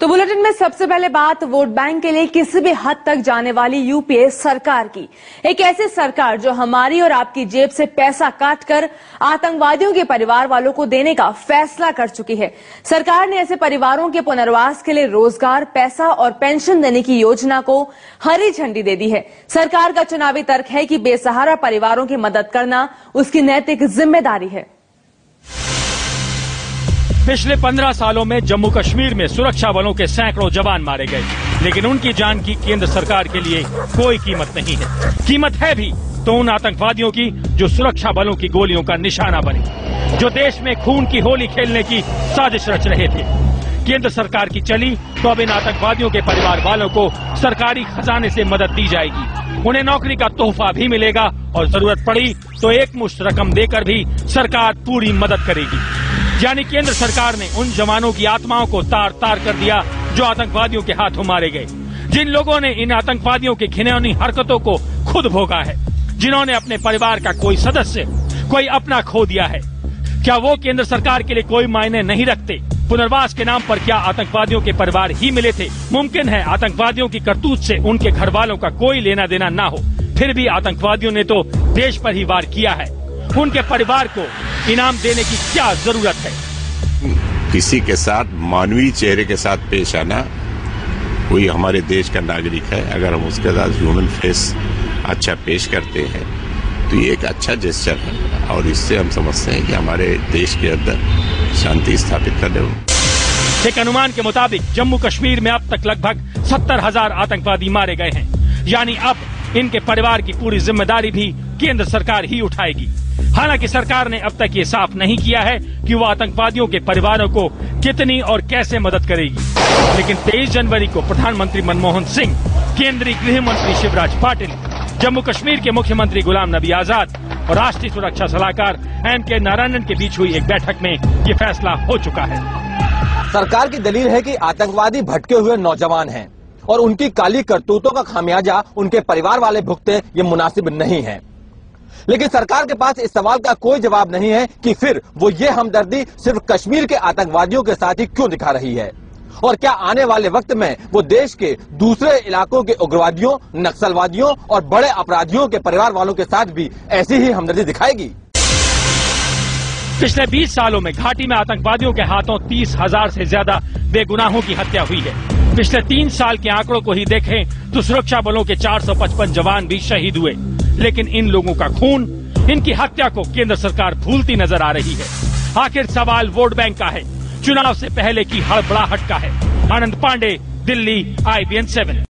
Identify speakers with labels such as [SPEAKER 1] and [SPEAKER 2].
[SPEAKER 1] तो बुलेटिन में सबसे पहले बात वोट बैंक के लिए किसी भी हद तक जाने वाली यूपीए सरकार की। एक ऐसी सरकार जो हमारी और आपकी जेब से पैसा काटकर आतंकवादियों के परिवार वालों को देने का फैसला कर चुकी है। सरकार ने ऐसे परिवारों के पुनर्वास के लिए रोजगार, पैसा और पेंशन देने की योजना को हरी झंडी दे दी है। सरकार का चुनावी तर्क है कि बेसहारा परिवारों की मदद करना उसकी नैतिक जिम्मेदारी है।
[SPEAKER 2] पिछले 15 सालों में जम्मू कश्मीर में सुरक्षा बलों के सैकड़ों जवान मारे गए, लेकिन उनकी जान की केंद्र सरकार के लिए कोई कीमत नहीं है। कीमत है भी तो उन आतंकवादियों की जो सुरक्षा बलों की गोलियों का निशाना बने, जो देश में खून की होली खेलने की साजिश रच रहे थे। केंद्र सरकार की चली तो अब इन आतंकवादियों के परिवार वालों को सरकारी खजाने से मदद दी जाएगी। उन्हें नौकरी का तोहफा भी मिलेगा और जरूरत पड़ी तो एक मुश्त रकम देकर भी सरकार पूरी मदद करेगी। यानी केंद्र सरकार ने उन जवानों की आत्माओं को तार तार कर दिया जो आतंकवादियों के हाथों मारे गए, जिन लोगों ने इन आतंकवादियों की घिनौनी हरकतों को खुद भोगा है, जिन्होंने अपने परिवार का कोई सदस्य, कोई अपना खो दिया है। क्या वो केंद्र सरकार के लिए कोई मायने नहीं रखते? पुनर्वास के नाम पर क्या आतंकवादियों के परिवार ही मिले थे? मुमकिन है आतंकवादियों की करतूत से उनके घर वालों का कोई लेना देना ना हो, फिर भी आतंकवादियों ने तो देश पर ही वार किया है। उनके परिवार को इनाम देने की क्या जरूरत है?
[SPEAKER 3] किसी के साथ मानवीय चेहरे के साथ पेश आना, कोई हमारे देश का नागरिक है, अगर हम उसके साथ ह्यूमन फेस अच्छा पेश करते हैं तो ये एक अच्छा जेस्चर है और इससे हम समझते हैं कि हमारे देश के अंदर शांति स्थापित करने में।
[SPEAKER 2] एक अनुमान के मुताबिक जम्मू कश्मीर में अब तक लगभग 70,000 आतंकवादी मारे गए हैं। यानी अब इनके परिवार की पूरी जिम्मेदारी भी केंद्र सरकार ही उठाएगी। हालांकि सरकार ने अब तक ये साफ नहीं किया है कि वो आतंकवादियों के परिवारों को कितनी और कैसे मदद करेगी। लेकिन 23 जनवरी को प्रधानमंत्री मनमोहन सिंह, केंद्रीय गृह मंत्री शिवराज पाटिल, जम्मू कश्मीर के मुख्यमंत्री गुलाम नबी आजाद और राष्ट्रीय सुरक्षा सलाहकार एम.के. नारायणन के बीच हुई एक बैठक में ये फैसला हो चुका है।
[SPEAKER 4] सरकार की दलील है कि आतंकवादी भटके हुए नौजवान हैं और उनकी काली करतूतों का खामियाजा उनके परिवार वाले भुगते ये मुनासिब नहीं है। लेकिन सरकार के पास इस सवाल का कोई जवाब नहीं है कि फिर वो ये हमदर्दी सिर्फ कश्मीर के आतंकवादियों के साथ ही क्यों दिखा रही है, और क्या आने वाले वक्त में वो देश के दूसरे इलाकों के उग्रवादियों, नक्सलवादियों और बड़े अपराधियों के परिवार वालों के साथ भी ऐसी ही हमदर्दी दिखाएगी।
[SPEAKER 2] पिछले 20 सालों में घाटी में आतंकवादियों के हाथों 30,000 से ज्यादा बेगुनाहों की हत्या हुई है। पिछले 3 साल के आंकड़ों को ही देखें तो सुरक्षा बलों के 455 जवान भी शहीद हुए। लेकिन इन लोगों का खून, इनकी हत्या को केंद्र सरकार भूलती नजर आ रही है। आखिर सवाल वोट बैंक का है, चुनाव से पहले की हड़बड़ाहट का है। आनंद पांडे, दिल्ली, IBN 7।